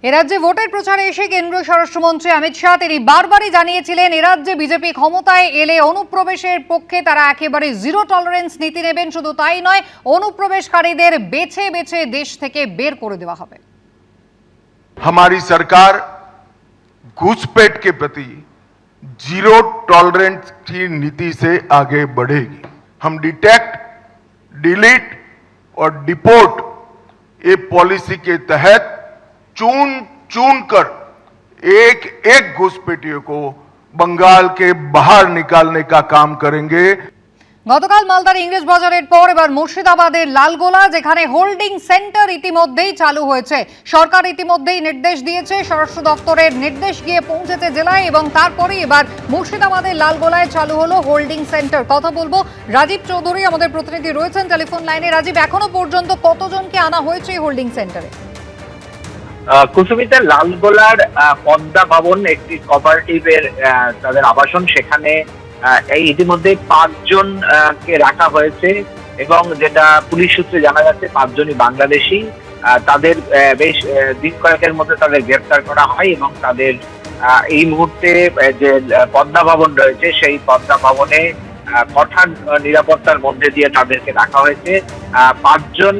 রাজ্যে ভোটের প্রচারে এসে কেন্দ্রীয় স্বরাষ্ট্রমন্ত্রী অমিত শাহ তিনি বারবারই জানিয়েছিলেন রাজ্যে বিজেপি ক্ষমতায় এলে অনুপ্রবেশের পক্ষে তারা একেবারে জিরো টলারেন্স নীতি নেবেন। শুধু তাই নয়, অনুপ্রবেশকারীদের বেছে বেছে দেশ থেকে বের করে দেওয়া হবে। हमारी सरकार घुसपैठ के प्रति जीरो टॉलरेंस की नीति से आगे बढ़ेगी। हम डिटेक्ट, डिलीट और डिपोर्ट ये पॉलिसी के तहत चुन चुन कर एक एक घुसपैठियों को बंगाल के बाहर निकालने का काम करेंगे। গতকাল মালদার ইংরেজ বাজারের পর এবার মুর্শিদাবাদের লালগোলা, যেখানে হোল্ডিং সেন্টার ইতিমধ্যেই চালু হয়েছে। সরকার ইতিমধ্যেই নির্দেশ দিয়েছে, স্বরাষ্ট্র দপ্তরের নির্দেশ গিয়ে পৌঁছেছে জেলায় এবং তারপরে এবার মুর্শিদাবাদের লালগোলায় চালু হলো হোল্ডিং সেন্টার। কথা বলবো রাজীব চৌধুরী, আমাদের প্রতিনিধি রয়েছেন টেলিফোন লাইনে। রাজীব, এখনো পর্যন্ত কতজনকে আনা হয়েছে এই হোল্ডিং সেন্টারে? কুসুমিতা, লালগোলার পদ্মা ভবন একটি কোঅপারেটিভের তাদের আবাসন, সেখানে এই ইতিমধ্যে 5 জনকে রাখা হয়েছে এবং যেটা পুলিশ সূত্রে জানা যাচ্ছে 5 জনই বাংলাদেশি। তাদের বেশ দিন কয়েকের মধ্যে তাদের গ্রেফতার করা হয় এবং তাদের এই মুহূর্তে যে পদ্মা ভবন রয়েছে সেই পদ্মা ভবনে কঠোর নিরাপত্তার মধ্যে দিয়ে তাদেরকে রাখা হয়েছে। 5 জন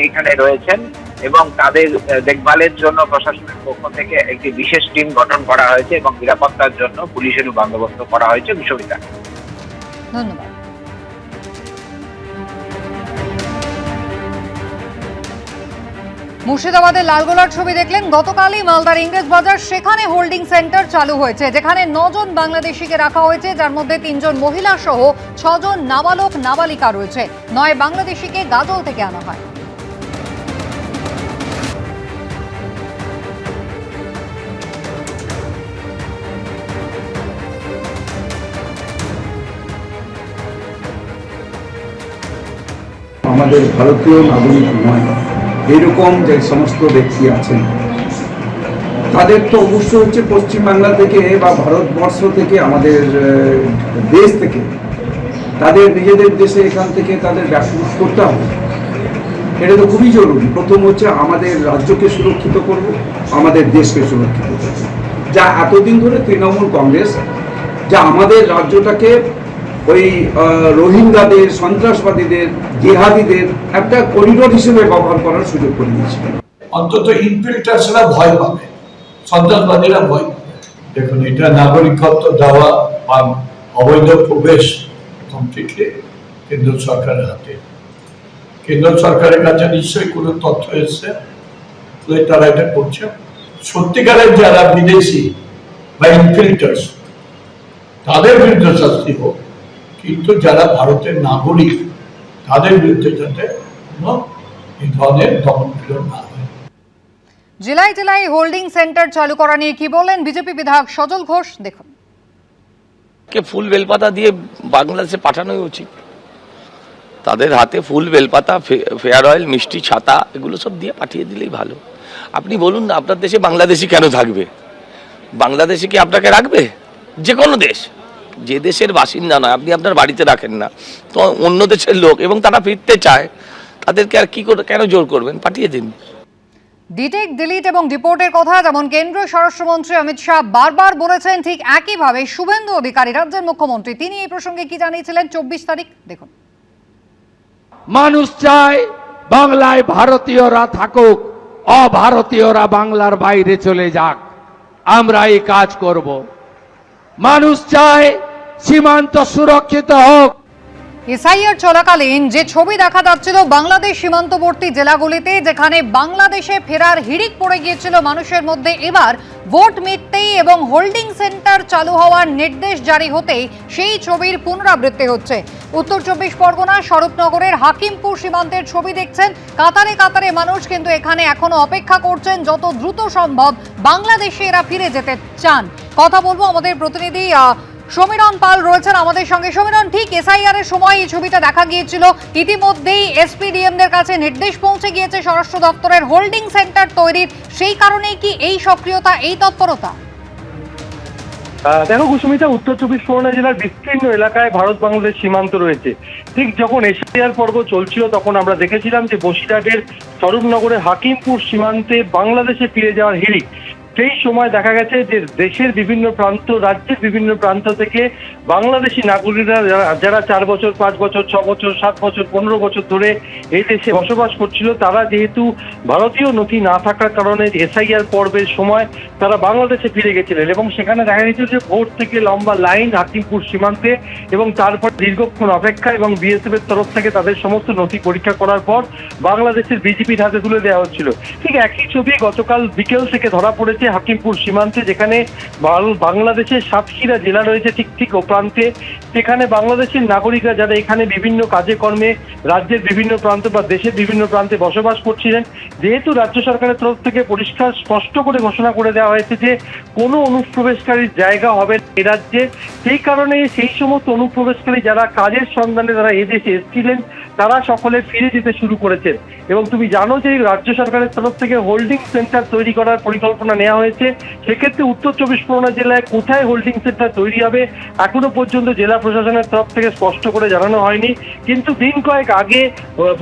এখানে রয়েছেন এবং তাদের দেখভালের জন্য প্রশাসনের পক্ষ থেকে একটি বিশেষ টিম গঠন করা হয়েছে এবং নিরাপত্তার জন্য পুলিশেরও বন্দোবস্ত করা হয়েছে। বিশ্ববিদ্যা, ধন্যবাদ। মুর্শিদাবাদের লালগোলার ছবি দেখলেন। গতকালই মালদার ইংরেজ বাজার, সেখানে হোল্ডিং সেন্টার চালু হয়েছে, যেখানে 9 জন বাংলাদেশিকে রাখা হয়েছে, যার মধ্যে 3 জন মহিলা সহ 6 জন নাবালক নাবালিকা রয়েছে। 9 বাংলাদেশিকে গাজল থেকে আনা হয়। আমাদের ভারতীয় নাগরিক নয় এরকম যে সমস্ত ব্যক্তি আছেন, তাদের তো অবশ্য হচ্ছে পশ্চিমবাংলা থেকে বা ভারতবর্ষ থেকে, আমাদের দেশ থেকে, তাদের নিজেদের দেশে এখান থেকে তাদের ব্যবসা করতে হবে। এটা তো খুবই জরুরি। প্রথম হচ্ছে আমাদের রাজ্যকে সুরক্ষিত করব, আমাদের দেশকে সুরক্ষিত করব। যা এতদিন ধরে তৃণমূল কংগ্রেস যা আমাদের রাজ্যটাকে ওই রোহিঙ্গাদের, সন্ত্রাসবাদীদের, জিহাদিদের একটা করিডোর হিসেবে ব্যবহার করার সুযোগ করে দিয়েছিল। অন্তত ইনফিল্ট্রেশনরা ভয় পাবে, সন্ত্রাসবাদীরা ভয় পাবে। দেখুন, এটা নাগরিকত্ব দেওয়া বা অবৈধ প্রবেশ কমপ্লিটলি কেন্দ্র সরকারের হাতে। কেন্দ্র সরকারের কাছে নিশ্চয়ই কোনো তথ্য এসছে, তারা এটা করছে। সত্যিকারের যারা বিদেশি বা ইনফিল্ট্রেটস, তাদের বিরুদ্ধে শাস্তি হোক, কিন্তু যারা ভারতের নাগরিক তাদের বিরুদ্ধে যাতে এই ধরনের দমন-পীড়ন না হয়। জেলায় জেলায় হোল্ডিং সেন্টার চালু করা নিয়ে কি বলেন বিজেপি বিধায়ক সজল ঘোষ, দেখুন। ফুল বেলপাতা দিয়ে বাংলাদেশে পাঠানোই উচিত। তাদের হাতে ফুল বেলপাতা, ফেয়ার অয়েল, মিষ্টি, ছাতা, এগুলো সব দিয়ে পাঠিয়ে দিলেই ভালো। আপনি বলুন না, আপনার দেশে বাংলাদেশি কেন থাকবে? বাংলাদেশি কি আপনাকে রাখবে? যে কোনো দেশ, যে দেশের বাসিন্দা নয়, আপনি আপনার বাড়িতে রাখেন না, তো অন্য দেশের লোক, এবং তারা ফিরতে চায়, তাদেরকে আর কি করে কেন জোর করবেন? পাঠিয়ে দিন। ডিটেক্ট, ডিলিট এবং ডিপোর্টের কথা যেমন কেন্দ্রীয় স্বরাষ্ট্রমন্ত্রী অমিত শাহ বারবার বলেছেন, ঠিক একইভাবে শুভেন্দু অধিকারী, রাজ্যের মুখ্যমন্ত্রী, তিনি এই প্রসঙ্গে কি জানিয়েছিলেন 24 তারিখ, দেখুন। মানুষ চায় বাংলায় ভারতীয়রা থাকুক, অভারতীয়রা বাংলার বাইরে চলে যাক। আমরা এই কাজ করব। মানুষ চায় সীমান্ত সুরক্ষিত হোক। এসআইআর চলাকালীন যে ছবি দেখা যাচ্ছিল বাংলাদেশ সীমান্তবর্তী জেলাগুলিতে, যেখানে বাংলাদেশে ফেরার হিড়িক পড়ে গিয়েছিল মানুষের মধ্যে, এবার ভোট মিটতেই এবং হোল্ডিং সেন্টার চালু হওয়ার নির্দেশ জারি হতেই সেই ছবির পুনরাবৃত্তি হচ্ছে। উত্তর 24 পরগনা স্বরূপনগরের হাকিমপুর সীমান্তের ছবি দেখছেন। কাতারে কাতারে মানুষ কিন্তু এখানে এখনো অপেক্ষা করছেন যত দ্রুত সম্ভব বাংলাদেশে এরা ফিরে যেতে চান। কথা বলবো, আমাদের প্রতিনিধি সমীরণ পাল রয়েছেন আমাদের সঙ্গে। সমীরণ, ঠিক এসআইআর এর সময় এই ছবিটা দেখা গিয়েছিল, ইতিমধ্যেই এসপিডিএমদের কাছে নির্দেশ পৌঁছে গিয়েছে স্বরাষ্ট্র দপ্তরের হোল্ডিং সেন্টার তৈরির, সেই কারণেই কি এই সক্রিয়তা, এই তৎপরতা? দেখো কুসুমিতা, উত্তর চব্বিশ পরগনা জেলার বিস্তীর্ণ এলাকায় ভারত বাংলাদেশ সীমান্ত রয়েছে। ঠিক যখন এশিয়ার পর্ব চলছিল তখন আমরা দেখেছিলাম যে বসিরহাটের স্বরূপনগরের হাকিমপুর সীমান্তে বাংলাদেশে ফিরে যাওয়ার হিড়িক। সেই সময় দেখা গেছে যে দেশের বিভিন্ন প্রান্ত, রাজ্যের বিভিন্ন প্রান্ত থেকে বাংলাদেশি নাগরিকরা যারা 4 বছর, 5 বছর, 6 বছর, 7 বছর, 15 বছর ধরে এই দেশে বসবাস করছিল, তারা যেহেতু ভারতীয় নথি না থাকার কারণে এসআইআর পর্বের সময় তারা বাংলাদেশে ফিরে গেছিলেন এবং সেখানে দেখা গেছিল যে ভোর থেকে লম্বা লাইন হাকিমপুর সীমান্তে এবং তারপর দীর্ঘক্ষণ অপেক্ষা এবং বিএসএফ এর তরফ থেকে তাদের সমস্ত নথি পরীক্ষা করার পর বাংলাদেশের বিজেপির হাতে তুলে দেওয়া হচ্ছিল। ঠিক একই ছবি গতকাল বিকেল থেকে ধরা পড়েছে হাকিমপুর সীমান্তে, যেখানে বাংলাদেশের সাতক্ষীরা জেলা রয়েছে ঠিক ও প্রান্তে। সেখানে বাংলাদেশের নাগরিকরা যারা এখানে বিভিন্ন কাজে কর্মে রাজ্যের বিভিন্ন প্রান্ত বা দেশের বিভিন্ন প্রান্তে বসবাস করছিলেন, যেহেতু রাজ্য সরকারের তরফ থেকে পরিষ্কার স্পষ্ট করে ঘোষণা করে দেওয়া হয়েছে যে কোনো অনুপ্রবেশকারীর জায়গা হবে এ রাজ্যে, সেই কারণে সেই সমস্ত অনুপ্রবেশকারী যারা কাজের সন্ধানে যারা এদেশে এসেছিলেন তারা সকলে ফিরে যেতে শুরু করেছেন। এবং তুমি জানো যে রাজ্য সরকারের তরফ থেকে হোল্ডিং সেন্টার তৈরি করার পরিকল্পনা নেওয়া হয়েছে। সেক্ষেত্রে উত্তর চব্বিশ পরগনা জেলায় কোথায় হোল্ডিং সেন্টার তৈরি হবে এখনো পর্যন্ত জেলা প্রশাসনের তরফ থেকে স্পষ্ট করে জানানো হয়নি। কিন্তু দিন কয়েক আগে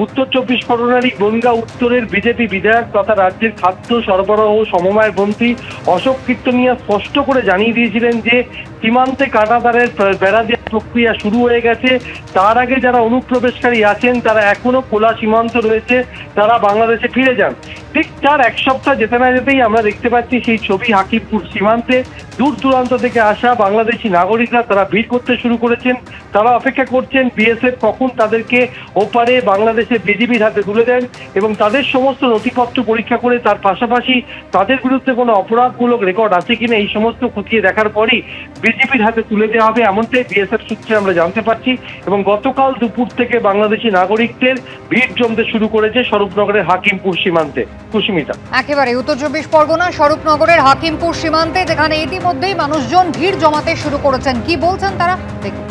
উত্তর চব্বিশ পরগনারই বনগাঁ উত্তরের বিজেপি বিধায়ক তথা রাজ্যের খাদ্য সরবরাহ ও সমবায় মন্ত্রী অশোক কীর্তনিয়া স্পষ্ট করে জানিয়ে দিয়েছিলেন যে সীমান্তে কাঁটাতারের বেড়া দেওয়ার প্রক্রিয়া শুরু হয়ে গেছে। তার আগে যারা অনুপ্রবেশকারী আছেন তারা এখনো খোলা সীমান্ত রয়েছে, তারা বাংলাদেশে ফিরে যান। ঠিক তার এক সপ্তাহ যেতে না যেতেই আমরা দেখতে পাচ্ছি সেই ছবি হাকিমপুর সীমান্তে দূর দূরান্ত থেকে আসা বাংলাদেশি নাগরিকরা তারা ভিড় করতে শুরু করেছেন। তারা অপেক্ষা করছেন বিএসএফ কখন তাদেরকে ওপারে বাংলাদেশের বিজিবির হাতে তুলে দেন এবং তাদের সমস্ত নথিপত্র পরীক্ষা করে তার পাশাপাশি তাদের বিরুদ্ধে কোনো অপরাধমূলক রেকর্ড আছে কিনা এই সমস্ত খতিয়ে দেখার পরই বিজিবির হাতে তুলে দেওয়া হবে, এমনটাই বিএসএফ সূত্রে আমরা জানতে পারছি। এবং গতকাল দুপুর থেকে বাংলাদেশি নাগরিকদের ভিড় জমতে শুরু করেছে স্বরূপনগরের হাকিমপুর সীমান্তে। কুসুমিতা, একেবারে উত্তর চব্বিশ পরগনা স্বরূপনগরের হাকিমপুর সীমান্তে, যেখানে ইতিমধ্যেই মানুষজন ভিড় জমাতে শুরু করেছেন। কি বলছেন তারা, দেখুন।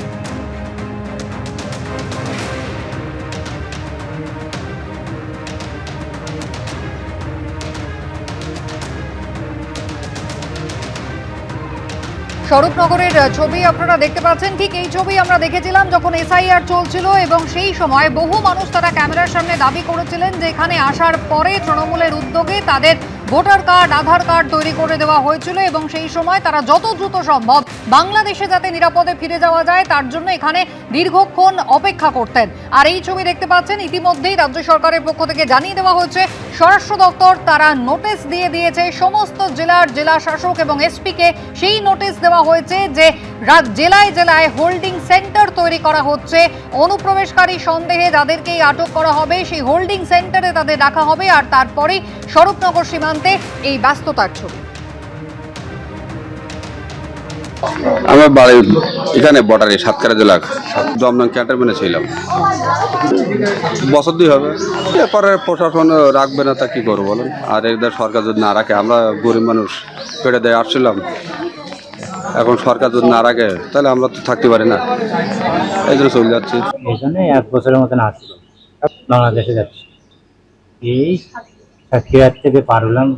স্বরূপনগরের ছবি আপনারা দেখতে পাচ্ছেন। ঠিক এই ছবি আমরা দেখেছিলাম যখন এসআইআর চলছিল এবং সেই সময় বহু মানুষ তারা ক্যামেরার সামনে দাবি করেছিলেন যে এখানে আসার পরে তৃণমূলের উদ্যোগে তাদের ভোটার কার্ড, আধার কার্ড তৈরি করে দেওয়া হয়েছিল এবং সেই সময় তারা যত দ্রুত সম্ভব বাংলাদেশে যাতে নিরাপদে ফিরে যাওয়া যায় তার জন্য এখানে দীর্ঘক্ষণ অপেক্ষা করতেন। আর এই ছবি দেখতে পাচ্ছেন ইতিমধ্যেই রাজ্য সরকারের পক্ষ থেকে জানিয়ে দেওয়া হচ্ছে, স্বরাষ্ট্র দপ্তর তারা নোটিশ দিয়ে দিয়েছে সমস্ত জেলা শাসক এবং এসপিকে। সেই নোটিশ দেওয়া হয়েছে যে জেলায় জেলায় হোল্ডিং সেন্টার তৈরি করা হচ্ছে, অনুপ্রবেশকারী সন্দেহে যাদেরকেই আটক করা হবে সেই হোল্ডিং সেন্টারে তাদের রাখা হবে। আর তারপরেই স্বরূপনগর সীমান্তে এই ব্যস্ততার ছবি। আমার বাড়ি এখানে বর্ডারে সাতক্ষীরা জেলা দমদম ক্যান্টনমেন্টে ছিলাম, বছর 2 হবে। এরপরে প্রশাসন রাখবে না তা কি করবো বলেন, আর এদের সরকার যদি না রাখে, আমরা গরিব মানুষ পেটে দিয়ে আসছিলাম, এখন সরকার যদি না রাখে তাহলে আমরা তো থাকতে পারি না, এই জন্য চলে যাচ্ছি। এই জন্য 1 বছরের মতন আসছি, বাংলাদেশে যাচ্ছি। এই সাতক্ষীরা থেকে পার হলাম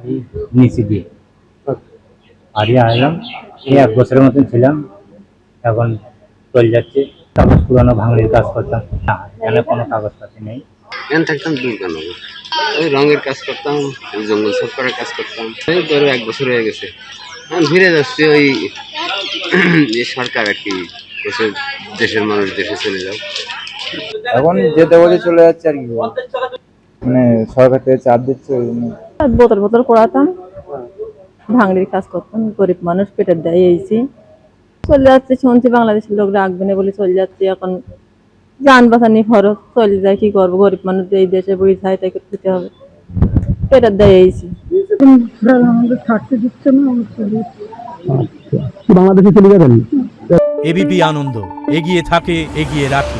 এই নিচে দিয়ে হারিয়ে আসলাম। এই 1 বছরের মতন ছিলাম, এখন চলে যাচ্ছে। কাগজ পুরানো ভাঙড়ির কাজ করতাম না, এখানে কোনো কাগজপাতি নেই। এখানে থাকতাম দূর কেন, ওই রঙের কাজ করতাম, ওই জঙ্গল সাফ করার কাজ করতাম। এই ধরো 1 বছর হয়ে গেছে, এখন ফিরে যাচ্ছি। ওই সরকার আর কি দেশের মানুষ দেশে চলে যাও, এখন যেতে বলে চলে যাচ্ছে আর কি, মানে সরকার থেকে চাপ দিচ্ছে। বোতল করাতাম, ভাঙড়ির কাজ করতাম, গরিব মানুষ পেটের দায়ে এসেছি, চলে যাচ্ছে। শুনছি বাংলাদেশের লোক রাখবে না বলে চলে যাচ্ছে। এখন যান বাঁচানি খরচ, চলে যায়, কি করবো, গরিব মানুষ এই দেশে বই চাই তাই খেতে হবে, পেটের দায়ে এসেছি। আমাদের থাকতে দিচ্ছে না, বাংলাদেশে চলে যাবেন। এবিপি আনন্দ, এগিয়ে থাকে, এগিয়ে রাখে।